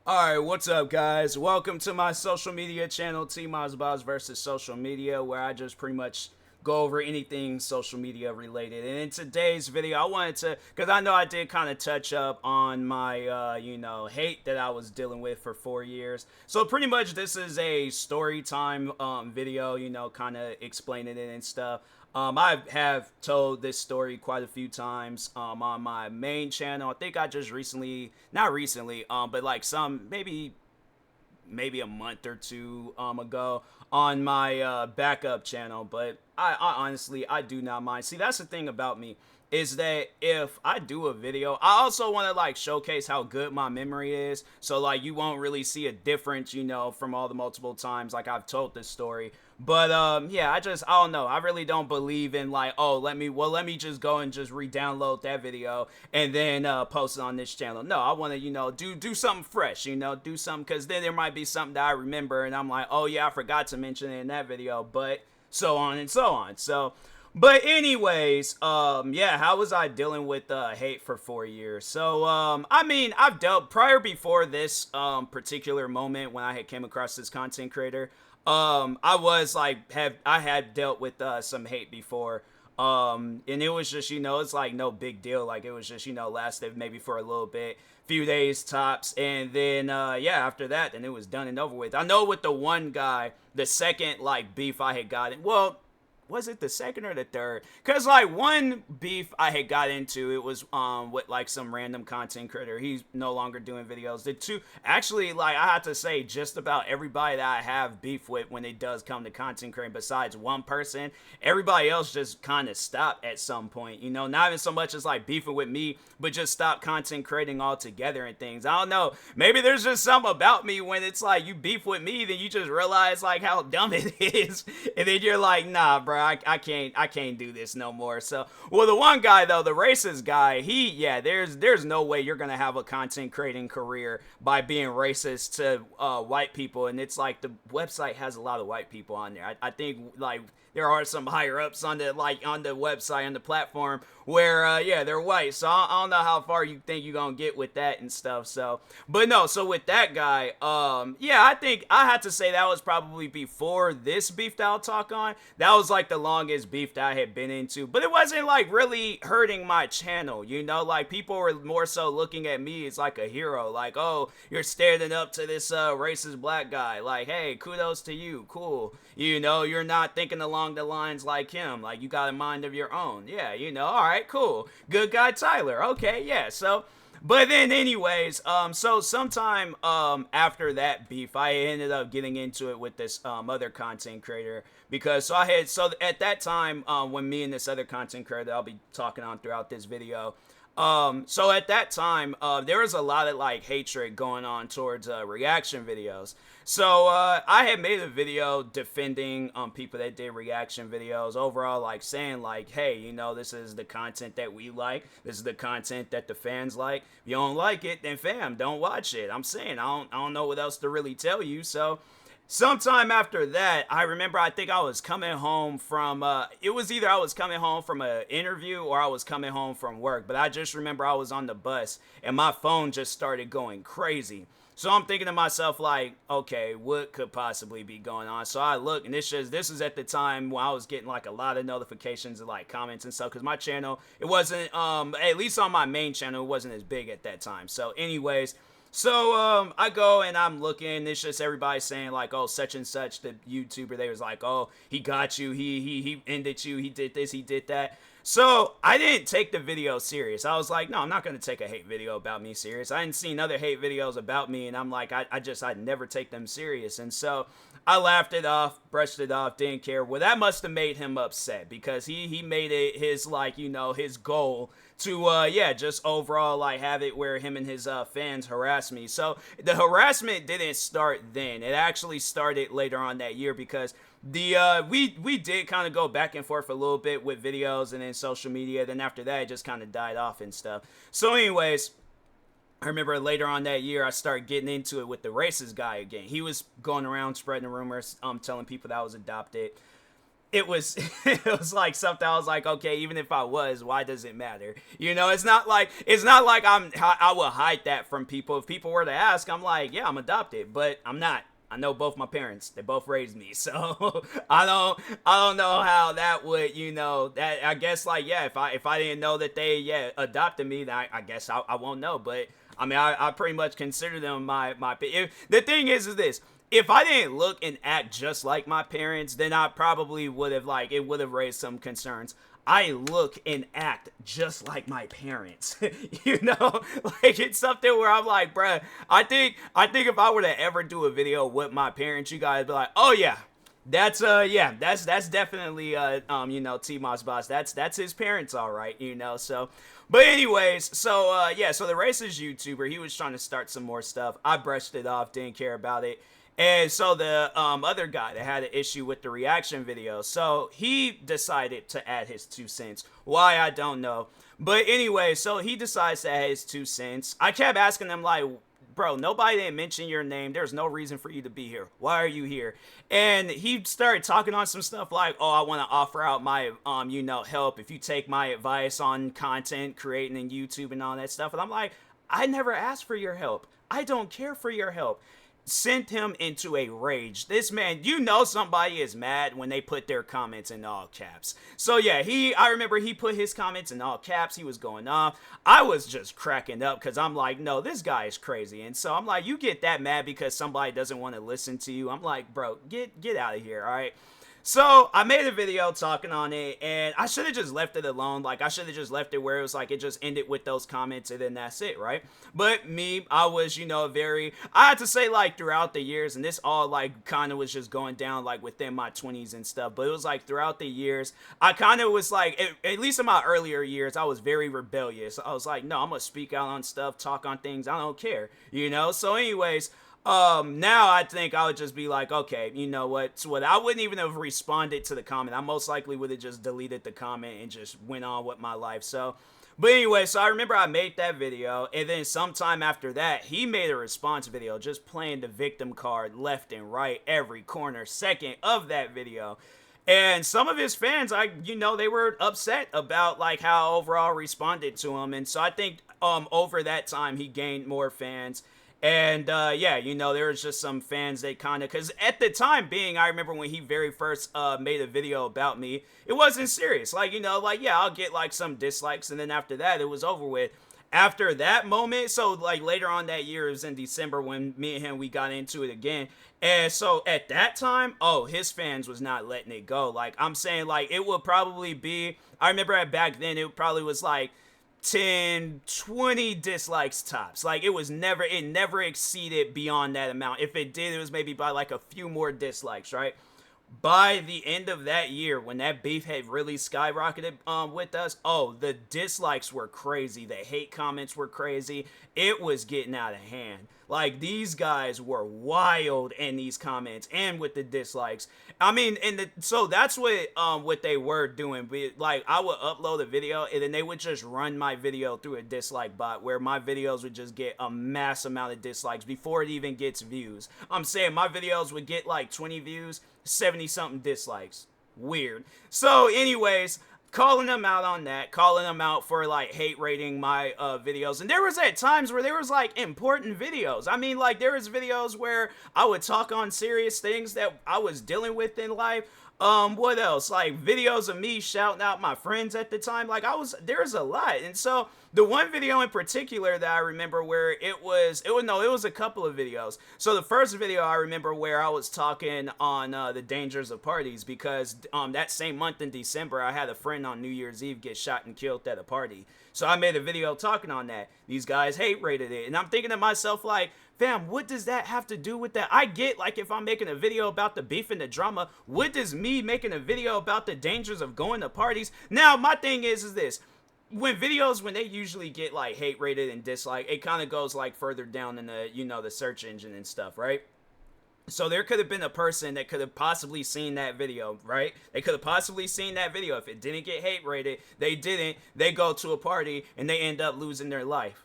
Alright, what's up, guys? Welcome to my social media channel, TMossBoss versus social media, where I just pretty much go over anything social media related. And in today's video, I wanted to, because I know I did kind of touch up on my, hate that I was dealing with for 4 years. So pretty much this is a story time video, kind of explaining it and stuff. I have told this story quite a few times on my main channel. I think I just recently, not recently, but like maybe a month or two ago on my backup channel. But I honestly, I do not mind. See, that's the thing about me is that if I do a video, I also want to like showcase how good my memory is. So like you won't really see a difference, from all the multiple times like I've told this story. But yeah, I don't know. I really don't believe in like, oh, let me just go and just re-download that video and then post it on this channel. No, I want to, do something fresh, do something, because then there might be something that I remember and I'm like, oh yeah, I forgot to mention it in that video, but so on and so on. So but anyways, yeah, how was I dealing with hate for 4 years? So, I mean, I've dealt prior before this particular moment when I had came across this content creator. I was like, I had dealt with some hate before. And it was just, it's like no big deal. Like it was just, lasted maybe for a little bit, few days tops, and then yeah, after that, then it was done and over with. I know with the one guy, the second like beef I had gotten, well, was it the second or the third? Because like one beef I had got into, it was with like some random content creator. He's no longer doing videos. The two, actually, like I have to say, just about everybody that I have beef with when it does come to content creating, besides one person, everybody else just kind of stopped at some point. Not even so much as like beefing with me, but just stop content creating altogether and things. I don't know. Maybe there's just something about me when it's like you beef with me, then you just realize like how dumb it is, and then you're like, nah, bro. I can't do this no more. So, well, the one guy though, the racist guy, there's no way you're gonna have a content creating career by being racist to white people. And it's like the website has a lot of white people on there. I think like there are some higher ups on the website, on the platform, where yeah, they're white. So I don't know how far you think you're gonna get with that and stuff. So but no, so with that guy, yeah, I think I had to say that was probably before this beef that I'll talk on. That was like the longest beef that I had been into, but it wasn't like really hurting my channel, like people were more so looking at me as like a hero, like, oh, you're standing up to this racist black guy, like, hey, kudos to you, cool, you're not thinking along the lines like him, like you got a mind of your own, yeah, all right, cool, good guy Tyler, okay, yeah. So but then anyways, so sometime after that beef, I ended up getting into it with this other content creator, because so at that time, when me and this other content creator that I'll be talking on throughout this video, so at that time, there was a lot of like hatred going on towards reaction videos. So I had made a video defending people that did reaction videos overall, like saying like, hey, this is the content that we like. This is the content that the fans like. If you don't like it, then fam, don't watch it. I'm saying I don't know what else to really tell you. So sometime after that, I remember, I think I was coming home from, it was either I was coming home from an interview or I was coming home from work. But I just remember I was on the bus and my phone just started going crazy. So I'm thinking to myself like, okay, what could possibly be going on? So I look, and this is at the time when I was getting like a lot of notifications and like comments and stuff, because my channel, it wasn't, at least on my main channel, it wasn't as big at that time. So anyways, so I go and I'm looking, it's just everybody saying like, oh, such and such, the YouTuber, they was like, oh, he got you, he ended you, he did this, he did that. So I didn't take the video serious. I was like, no, I'm not going to take a hate video about me serious. I hadn't seen other hate videos about me, and I'm like, I'd never take them serious. And so I laughed it off, brushed it off, didn't care. Well, that must have made him upset, because he made it his, like, his goal to, yeah, just overall, like, have it where him and his fans harass me. So the harassment didn't start then. It actually started later on that year, because we did kind of go back and forth a little bit with videos and then social media. Then after that, it just kind of died off and stuff. So anyways, I remember later on that year, I started getting into it with the racist guy again. He was going around spreading rumors, telling people that I was adopted. it was it was like something I was like, okay, even if I was, why does it matter? You know, it's not like I will hide that from people. If people were to ask, I'm like, yeah, I'm adopted, but I'm not. I know both my parents. They both raised me. So I don't know how that would, that I guess like, yeah, if I didn't know that they adopted me, then I guess I won't know. But I mean, I pretty much consider them my the thing is this. If I didn't look and act just like my parents, then I probably would have it would have raised some concerns. I look and act just like my parents. Like it's something where I'm like, bruh, I think if I were to ever do a video with my parents, you guys be like, oh yeah, that's definitely TMossBoss. That's his parents, all right, so. But anyways, so the racist YouTuber, he was trying to start some more stuff. I brushed it off, didn't care about it. And so the other guy that had an issue with the reaction video, so he decided to add his 2 cents. Why, I don't know. But anyway, so he decides to add his 2 cents. I kept asking him, like, bro, nobody didn't mention your name. There's no reason for you to be here. Why are you here? And he started talking on some stuff like, oh, I want to offer out my, help if you take my advice on content creating in YouTube and all that stuff. And I'm like, I never asked for your help. I don't care for your help. Sent him into a rage. This man, somebody is mad when they put their comments in all caps. So yeah, I remember he put his comments in all caps. He was going off. I was just cracking up because I'm like, no, this guy is crazy. And so I'm like, you get that mad because somebody doesn't want to listen to you. I'm like, bro, get out of here, all right? So I made a video talking on it, and I should have just left it alone. Like, I should have just left it where it was like it just ended with those comments, and then that's it, right? But me, I was, I had to say, like, throughout the years, and this all, like, kind of was just going down, like, within my 20s and stuff, but it was, like, throughout the years, I kind of was, like, at least in my earlier years, I was very rebellious. I was like, no, I'm gonna speak out on stuff, talk on things, I don't care, So anyways, now I think I would just be like, okay, you know what? So I wouldn't even have responded to the comment. I most likely would have just deleted the comment and just went on with my life. So, but anyway, so I remember I made that video, and then sometime after that, he made a response video just playing the victim card left and right, every corner, second of that video. And some of his fans, they were upset about like how overall responded to him. And so I think over that time he gained more fans. And there was just some fans they kind of, because at the time being, I remember when he very first made a video about me, it wasn't serious. Like, I'll get like some dislikes, and then after that, it was over with. After that moment, so like later on that year, it was in December when me and him, we got into it again. And so at that time, his fans was not letting it go. Like, I'm saying, like, it would probably be, I remember back then, it probably was like 10, 20 dislikes tops. Like, it never exceeded beyond that amount. If it did, it was maybe by like a few more dislikes, right? By the end of that year, when that beef had really skyrocketed with us, the dislikes were crazy. The hate comments were crazy. It was getting out of hand. Like, these guys were wild in these comments and with the dislikes. I mean, so that's what they were doing. But, like, I would upload a video, and then they would just run my video through a dislike bot where my videos would just get a mass amount of dislikes before it even gets views. I'm saying my videos would get like 20 views, 70 something dislikes. Weird. So anyways, calling them out on that, calling them out for like hate rating my videos. And there was at times where there was like important videos. I mean, like, there was videos where I would talk on serious things that I was dealing with in life. What else? Like, videos of me shouting out my friends at the time. Like, there's a lot. And so the one video in particular that I remember where it was a couple of videos. So the first video I remember where I was talking on the dangers of parties, because that same month in December, I had a friend on New Year's Eve get shot and killed at a party. So I made a video talking on that. These guys hate rated it. And I'm thinking to myself, like, fam, what does that have to do with that? I get, like, if I'm making a video about the beef and the drama, what does me making a video about the dangers of going to parties? Now, my thing is this. When they usually get, like, hate rated and dislike, it kind of goes, like, further down in the, the search engine and stuff, right? So there could have been a person that could have possibly seen that video, right? They could have possibly seen that video. If it didn't get hate rated, they didn't. They go to a party, and they end up losing their life.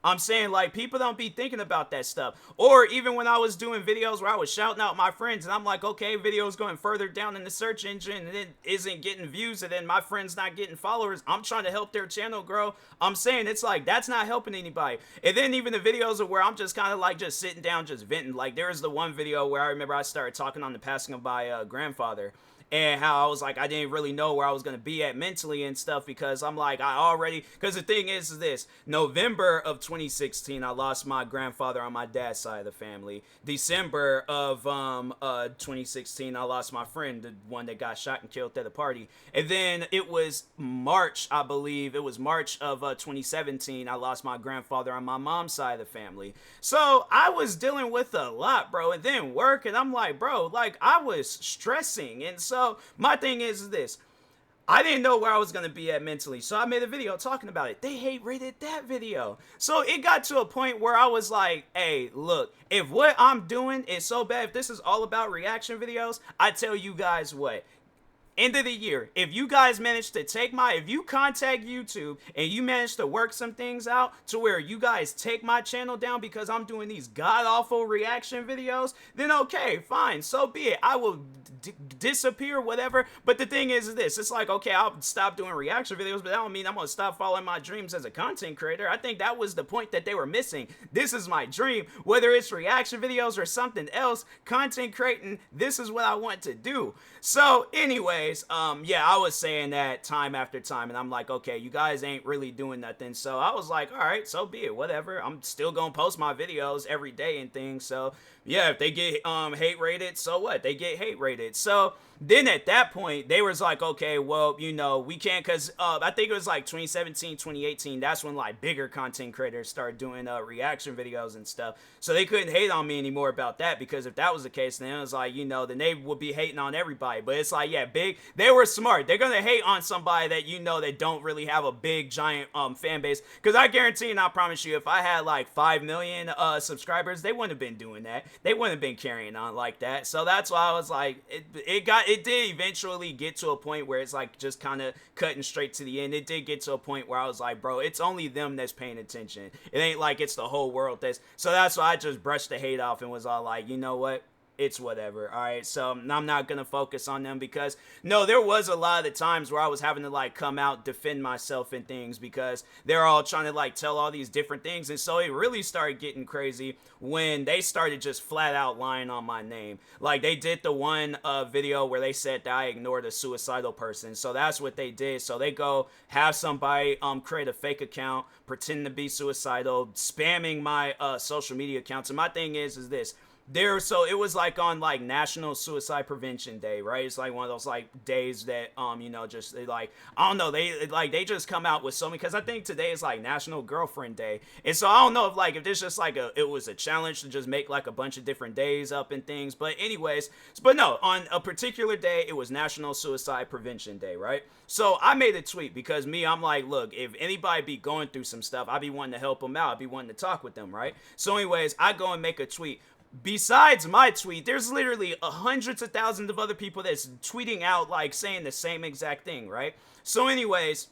I'm saying, like, people don't be thinking about that stuff. Or even when I was doing videos where I was shouting out my friends and I'm like, okay, video's going further down in the search engine and it isn't getting views and then my friend's not getting followers. I'm trying to help their channel grow. I'm saying it's like, that's not helping anybody. And then even the videos of where I'm just kind of like just sitting down, just venting. Like, there was the one video where I remember I started talking on the passing of my grandfather, and how I was like, I didn't really know where I was going to be at mentally and stuff, because I'm like, because the thing is this, November of 2016, I lost my grandfather on my dad's side of the family. December of 2016, I lost my friend, the one that got shot and killed at a party. And then it was March, I believe, it was March of 2017, I lost my grandfather on my mom's side of the family. So I was dealing with a lot, bro, and then work, and I'm like, bro, like, I was stressing. And so my thing is this, I didn't know where I was going to be at mentally, so I made a video talking about it. They hate rated that video. So it got to a point where I was like, hey, look, if what I'm doing is so bad, if this is all about reaction videos, I tell you guys what, end of the year, if you guys manage to if you contact YouTube and you manage to work some things out to where you guys take my channel down because I'm doing these god-awful reaction videos, then okay, fine, so be it. I will disappear, whatever. But the thing is this, it's like, okay, I'll stop doing reaction videos, but that don't mean I'm gonna stop following my dreams as a content creator. I think that was the point that they were missing. This is my dream, whether it's reaction videos or something else, content creating, this is what I want to do. So anyways, yeah, I was saying that time after time, and I'm like, okay, you guys ain't really doing nothing. So I was like, all right, so be it, whatever. I'm still gonna post my videos every day and things. So yeah, if they get hate rated, so what? They get hate rated. So then at that point, they was like, okay, well, you know, we can't, because I think it was like 2017, 2018, that's when like bigger content creators started doing reaction videos and stuff. So they couldn't hate on me anymore about that, because if that was the case, then it was like, you know, then they would be hating on everybody. But it's like, yeah, they were smart. They're going to hate on somebody that, you know, that don't really have a big, giant fan base. Because I guarantee and I promise you, if I had like 5 million subscribers, they wouldn't have been doing that. They wouldn't have been carrying on like that. So that's why I was like, it did eventually get to a point where it's like just kind of cutting straight to the end. It did get to a point where I was like, bro, it's only them that's paying attention. It ain't like it's the whole world that's. So that's why I just brushed the hate off and was all like, you know what? It's whatever. All right, so I'm not gonna focus on them, because no, there was a lot of the times where I was having to like come out, defend myself and things, because they're all trying to like tell all these different things. And so it really started getting crazy when they started just flat out lying on my name. Like, they did the one video where they said that I ignored a suicidal person. So that's what they did. So they go have somebody create a fake account, pretend to be suicidal, spamming my social media accounts. And my thing is this, so it was like on like National Suicide Prevention Day, right? It's like one of those like days that you know, just like, I don't know, they just come out with so many, because I think today is like National Girlfriend Day. And so I don't know if there's just like it was a challenge to just make like a bunch of different days up and things. But anyways, but no, on a particular day, it was National Suicide Prevention Day, right? So I made a tweet, because I'm like, look, if anybody be going through some stuff, I'd be wanting to help them out. I'd be wanting to talk with them, right? So anyways, I go and make a tweet. Besides my tweet, there's literally hundreds of thousands of other people that's tweeting out, like, saying the same exact thing, right? So anyways,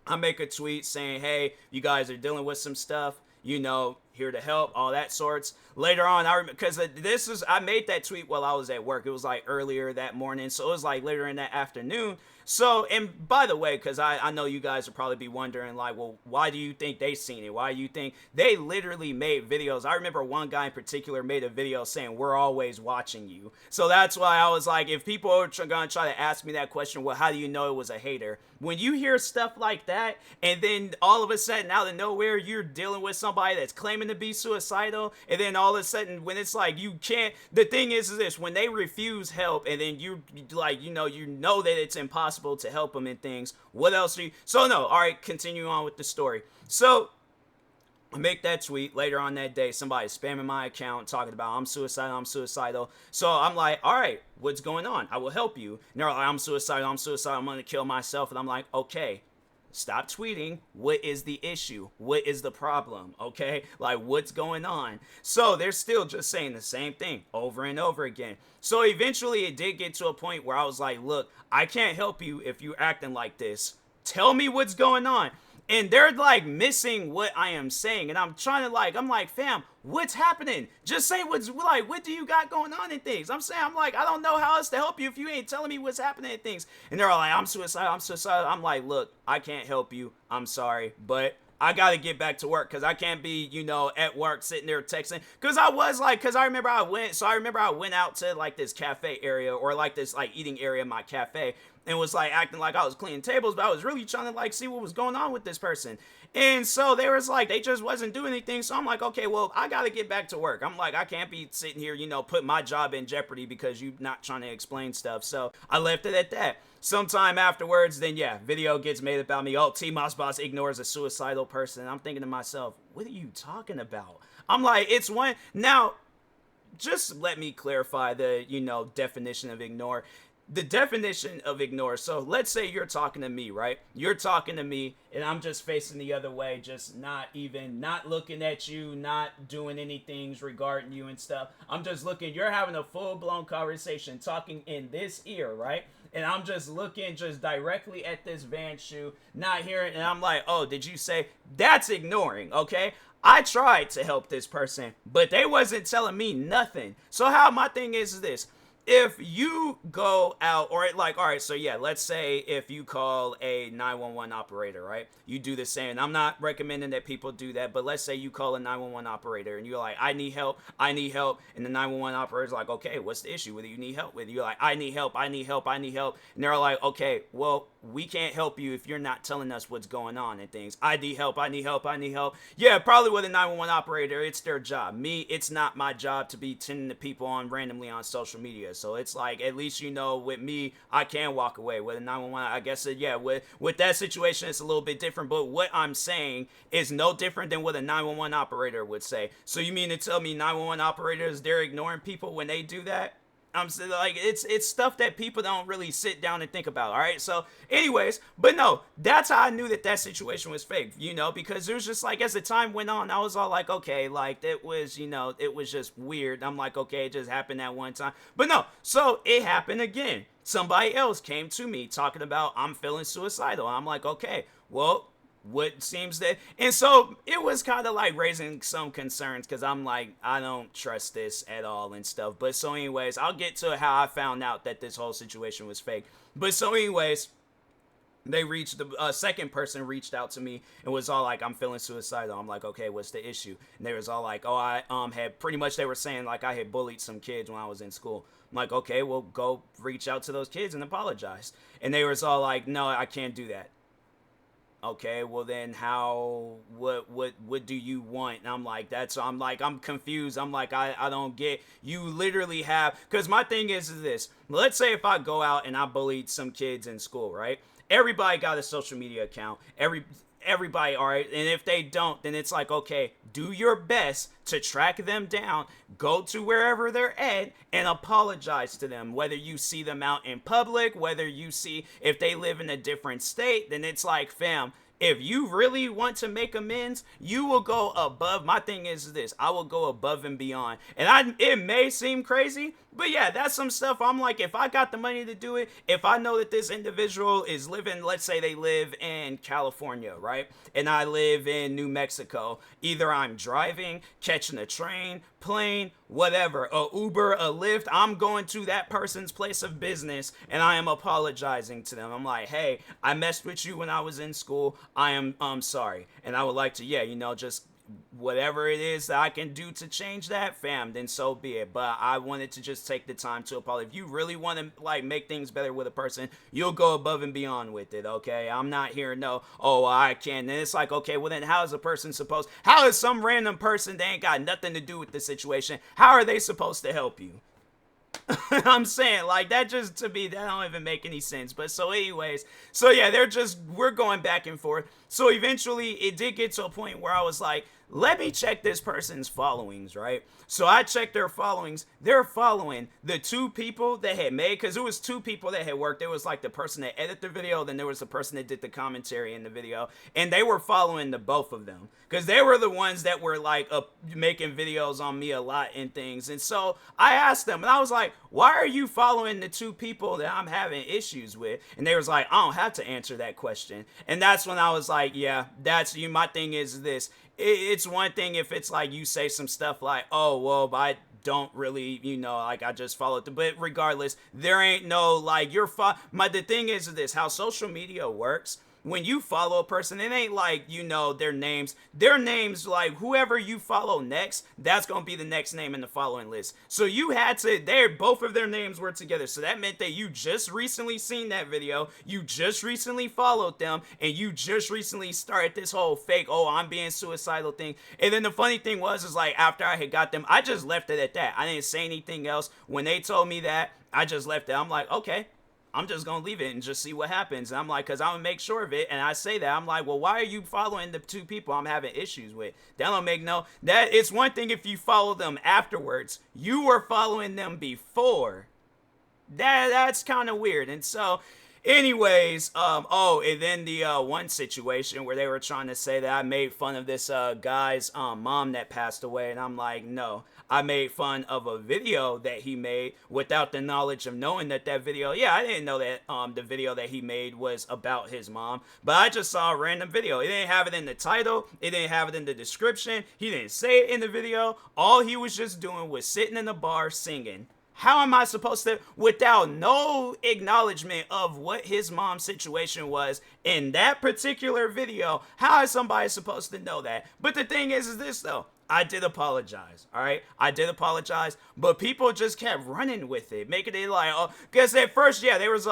I make a tweet saying, hey, you guys are dealing with some stuff, you know, here to help, all that sorts. Later on, I remember, because I made that tweet while I was at work. It was like earlier that morning, so it was like later in that afternoon. So, and by the way, because I know you guys will probably be wondering, like, well, why do you think they seen it? Why do you think they literally made videos? I remember one guy in particular made a video saying, we're always watching you. So that's why I was like, if people are going to try to ask me that question, well, how do you know it was a hater? When you hear stuff like that, and then all of a sudden, out of nowhere, you're dealing with somebody that's claiming to be suicidal, and then all of a sudden, when it's like, you can't, the thing is this, when they refuse help, and then you, like, you know that it's impossible to help them and things, what else do you, so no, all right, continue on with the story. So I make that tweet later on that day, somebody spamming my account talking about I'm suicidal. So I'm like, all right, what's going on? I will help you. And they're like, I'm suicidal, I'm gonna kill myself. And I'm like, okay, stop tweeting. What is the issue? What is the problem? Okay, like, what's going on? So they're still just saying the same thing over and over again. So eventually it did get to a point where I was like, look, I can't help you if you're acting like this. Tell me what's going on. and they're like missing what I am saying, and I'm trying to like, I'm like, fam, what's happening? Just say what's like, what do you got going on in things? I'm saying, I'm like, I don't know how else to help you if you ain't telling me what's happening in things. And they're all like, I'm suicidal, I'm suicidal. I'm like, look, I can't help you. I'm sorry, but I gotta get back to work because I can't be, at work sitting there texting. Because I was like, because I remember I went out to like this cafe area or like this like eating area in my cafe and was like acting like I was cleaning tables, but I was really trying to like see what was going on with this person. And so they was like, they just wasn't doing anything. So I'm like, okay, well, I gotta get back to work. I'm like, I can't be sitting here, putting my job in jeopardy because you not trying to explain stuff. So I left it at that. Sometime afterwards, then yeah, video gets made about me. Oh, TMossBoss ignores a suicidal person. I'm thinking to myself, what are you talking about? I'm like, it's one. Now, just let me clarify the, definition of ignore. The definition of ignore. So let's say you're talking to me, right? You're talking to me and I'm just facing the other way, just not looking at you, not doing anything regarding you and stuff. I'm just looking, you're having a full-blown conversation, talking in this ear, right? And I'm just looking just directly at this van shoe, not hearing, and I'm like, oh, did you say? That's ignoring, okay? I tried to help this person, but they wasn't telling me nothing. So how my thing is this. If you go out, or like, all right, so yeah, let's say if you call a 911 operator, right? You do the same. And I'm not recommending that people do that, but let's say you call a 911 operator and you're like, I need help. And the 911 operator's like, okay, what's the issue? What do you need help with? You're like, I need help. And they're like, okay, well, we can't help you if you're not telling us what's going on and things. I need help. Yeah, probably with a 911 operator, it's their job. Me, it's not my job to be tending to people on randomly on social media. So it's like, at least, with me, I can walk away. With a 911, I guess, yeah, with that situation, it's a little bit different. But what I'm saying is no different than what a 911 operator would say. So you mean to tell me 911 operators, they're ignoring people when they do that? I'm saying, like, it's stuff that people don't really sit down and think about, all right? So, anyways, but no, that's how I knew that situation was fake, because it was just, like, as the time went on, I was all like, okay, like, it was just weird. I'm like, okay, it just happened that one time. But no, so it happened again. Somebody else came to me talking about I'm feeling suicidal. I'm like, okay, well, what seems that, and so it was kind of like raising some concerns because I'm like, I don't trust this at all and stuff. But so anyways, I'll get to how I found out that this whole situation was fake. But so anyways, the second person reached out to me and was all like, I'm feeling suicidal. I'm like, okay, what's the issue? And they was all like, oh, I had pretty much, they were saying like I had bullied some kids when I was in school. I'm like, okay, well, go reach out to those kids and apologize. And they was all like, no, I can't do that. Okay, well then what do you want? And I'm like, I'm confused. I'm like, I don't get, you literally have, because my thing is this, let's say if I go out and I bullied some kids in school, right? Everybody got a social media account. Everybody, all right? And if they don't, then it's like, okay, do your best to track them down, go to wherever they're at, and apologize to them. Whether you see them out in public, whether you see if they live in a different state, then it's like, fam, if you really want to make amends, you will go above. My thing is this, I will go above and beyond. And it may seem crazy, but yeah, that's some stuff I'm like, if I got the money to do it, if I know that this individual is living, let's say they live in California, right? And I live in New Mexico. Either I'm driving, catching a train, plane, whatever, a Uber, a Lyft, I'm going to that person's place of business and I am apologizing to them. I'm like, hey, I messed with you when I was in school. I'm sorry. And I would like to, just whatever it is that I can do to change that, fam, then so be it. But I wanted to just take the time to apologize. If you really want to like make things better with a person, you'll go above and beyond with it, okay? I'm not here, no, oh, I can't. And it's like, okay, well then how is a person supposed, how is some random person that ain't got nothing to do with the situation, how are they supposed to help you? I'm saying, like, that just, to me, that don't even make any sense. But so anyways, so yeah, we're going back and forth. So eventually it did get to a point where I was like, let me check this person's followings, right? So I checked their followings. They're following the two people that had made, because it was two people that had worked. There was like the person that edited the video, then there was the person that did the commentary in the video, and they were following the both of them because they were the ones that were like making videos on me a lot and things. And so I asked them, and I was like, why are you following the two people that I'm having issues with? And they was like, I don't have to answer that question. And that's when I was like, yeah, that's you. My thing is this. It's one thing if it's like you say some stuff like, oh, well, I don't really, like I just followed but regardless, there ain't no like the thing is this, how social media works. When you follow a person, it ain't like, their names, like whoever you follow next, that's going to be the next name in the following list. So you had to, both of their names were together. So that meant that you just recently seen that video, you just recently followed them, and you just recently started this whole fake, oh, I'm being suicidal thing. And then the funny thing is like after I had got them, I just left it at that. I didn't say anything else. When they told me that, I just left it. I'm like, okay, I'm just going to leave it and just see what happens. And I'm like, because I'm going to make sure of it. And I say that. I'm like, well, why are you following the two people I'm having issues with? That don't make that it's one thing if you follow them afterwards. You were following them before. That's kind of weird. And so, anyways, and then the one situation where they were trying to say that I made fun of this guy's mom that passed away. And I'm like, no. I made fun of a video that he made without the knowledge of knowing that video. Yeah, I didn't know that the video that he made was about his mom, but I just saw a random video. It didn't have it in the title. It didn't have it in the description. He didn't say it in the video. All he was just doing was sitting in the bar singing. How am I supposed to, without no acknowledgement of what his mom's situation was in that particular video, how is somebody supposed to know that? But the thing is this though. I did apologize, all right? I did apologize, but people just kept running with it, making it like, oh, because at first, yeah, there was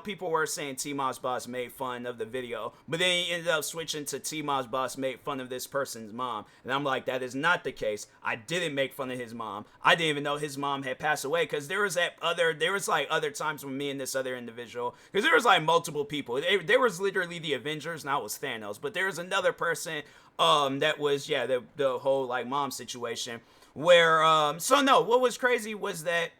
people were saying TMossBoss made fun of the video, but then he ended up switching to TMossBoss made fun of this person's mom, and I'm like, that is not the case. I didn't make fun of his mom. I didn't even know his mom had passed away, because there was other times when me and this other individual, because there was like multiple people. There was literally the Avengers, and I was Thanos, but there was another person that was the whole like mom situation where what was crazy was that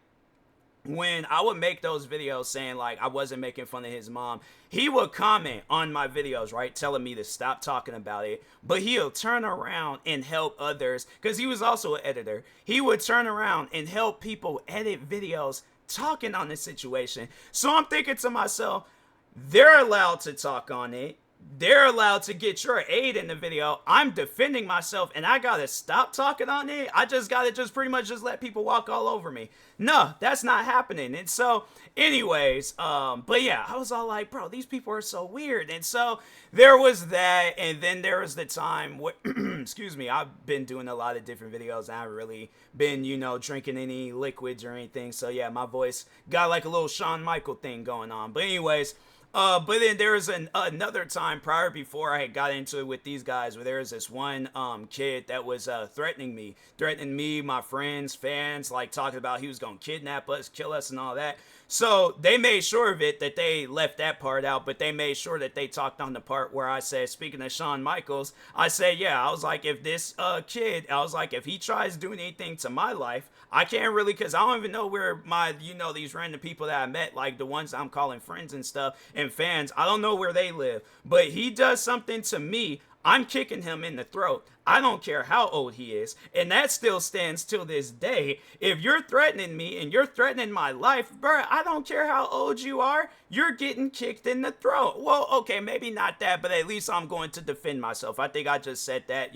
when I would make those videos saying like I wasn't making fun of his mom, he would comment on my videos, right, telling me to stop talking about it, but he'll turn around and help others because he was also an editor. He would turn around and help people edit videos talking on the situation. So I'm thinking to myself, they're allowed to talk on it. They're allowed to get your aid in the video. I'm defending myself and I gotta stop talking on it. I just gotta pretty much let people walk all over me. No, that's not happening. And so anyways, but yeah, I was all like, bro, these people are so weird. And so there was that. And then there was the time where, excuse me, I've been doing a lot of different videos. I haven't really been, drinking any liquids or anything. So yeah, my voice got like a little Shawn Michael thing going on. But anyways, but then there was another time before I had got into it with these guys where there was this one kid that was threatening me, my friends, fans, like talking about he was going to kidnap us, kill us and all that. So they made sure of it that they left that part out, but they made sure that they talked on the part where I said, speaking of Shawn Michaels, I said, yeah, I was like, if this kid, I was like, if he tries doing anything to my life, I can't really, because I don't even know where my, these random people that I met, like the ones I'm calling friends and stuff and fans, I don't know where they live, but he does something to me, I'm kicking him in the throat. I don't care how old he is. And that still stands till this day. If you're threatening me and you're threatening my life, bro, I don't care how old you are. You're getting kicked in the throat. Well, okay, maybe not that, but at least I'm going to defend myself. I think I just said that,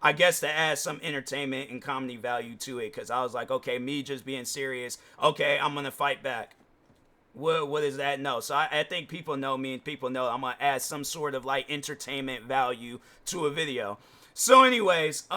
I guess to add some entertainment and comedy value to it. Because I was like, okay, me just being serious. Okay, I'm going to fight back. What is that? No. So I think people know me and people know I'm going to add some sort of like entertainment value to a video. So anyways,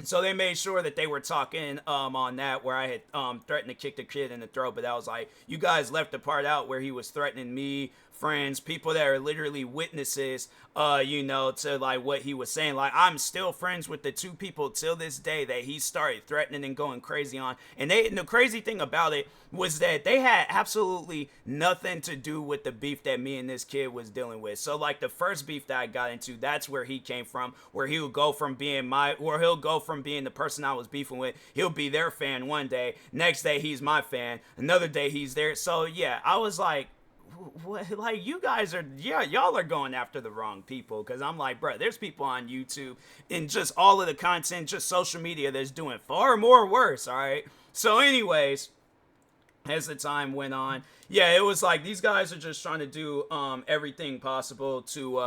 So they made sure that they were talking on that where I had threatened to kick the kid in the throat, but I was like, you guys left the part out where he was threatening me, friends, people that are literally witnesses, to like what he was saying. Like, I'm still friends with the two people till this day that he started threatening and going crazy on. And the crazy thing about it was that they had absolutely nothing to do with the beef that me and this kid was dealing with. So like the first beef that I got into, that's where he came from, where he'll go from being the person I was beefing with. He'll be their fan one day, next day he's my fan, another day he's there. So yeah, I was like, what, like, you guys are, yeah, y'all are going after the wrong people. Because I'm like, bro, there's people on YouTube and just all of the content, just social media, that's doing far more worse. All right, so anyways, as the time went on, yeah, it was like these guys are just trying to do everything possible to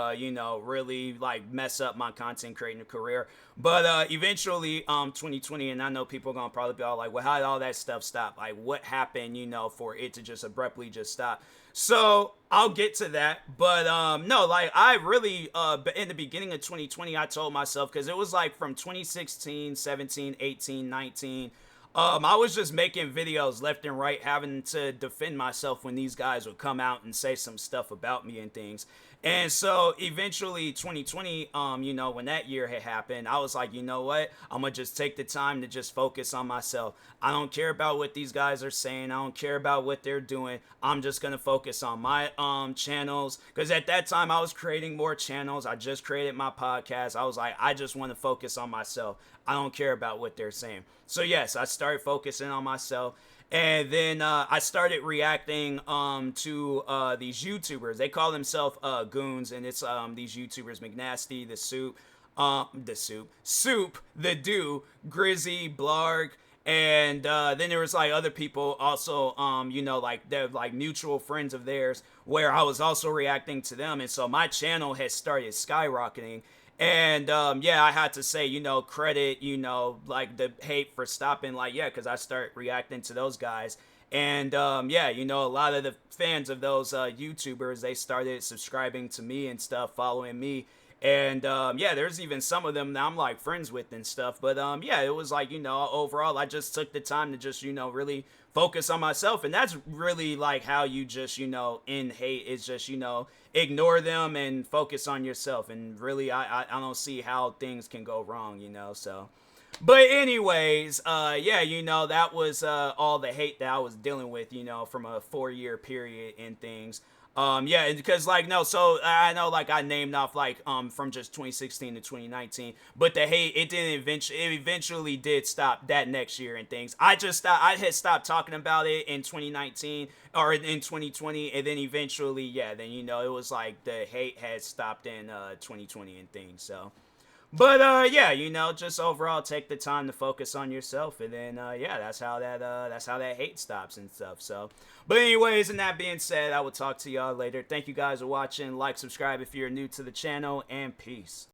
really like mess up my content creating career. But eventually 2020, and I know people are gonna probably be all like, well, how did all that stuff stop? Like, what happened, for it to just abruptly just stop? So I'll get to that. But no, like, I really in the beginning of 2020, I told myself, because it was like from 2016, 17, 18, 19, I was just making videos left and right, having to defend myself when these guys would come out and say some stuff about me and things. And so eventually 2020, when that year had happened, I was like, you know what? I'm gonna just take the time to just focus on myself. I don't care about what these guys are saying. I don't care about what they're doing. I'm just gonna focus on my channels, because at that time I was creating more channels. I just created my podcast. I was like, I just want to focus on myself. I don't care about what they're saying. So yes, I started focusing on myself. And then I started reacting to these YouTubers. They call themselves goons, and it's these YouTubers: McNasty, Soup, the Do, Grizzy, Blarg, and then there was like other people also, like they're like mutual friends of theirs, where I was also reacting to them, and so my channel has started skyrocketing. And yeah, I had to say, credit, like the hate for stopping, like, yeah, because I start reacting to those guys. And yeah, a lot of the fans of those YouTubers, they started subscribing to me and stuff, following me. And yeah, there's even some of them that I'm like friends with and stuff. But yeah, it was like, overall, I just took the time to just, really focus on myself. And that's really like how you just, end hate, is just, ignore them and focus on yourself. And really, I don't see how things can go wrong, so. But anyways, yeah, that was all the hate that I was dealing with, from a 4-year period and things. Yeah, because like, no, so I know, like, I named off like from just 2016 to 2019, but the hate, it eventually did stop that next year and things. I had stopped talking about it in 2019 or in 2020, and then eventually, yeah, then it was like the hate had stopped in 2020 and things. So. But yeah, just overall take the time to focus on yourself, and then yeah, that's how that hate stops and stuff. So, but anyways, and that being said, I will talk to y'all later. Thank you guys for watching. Like, subscribe if you're new to the channel, and peace.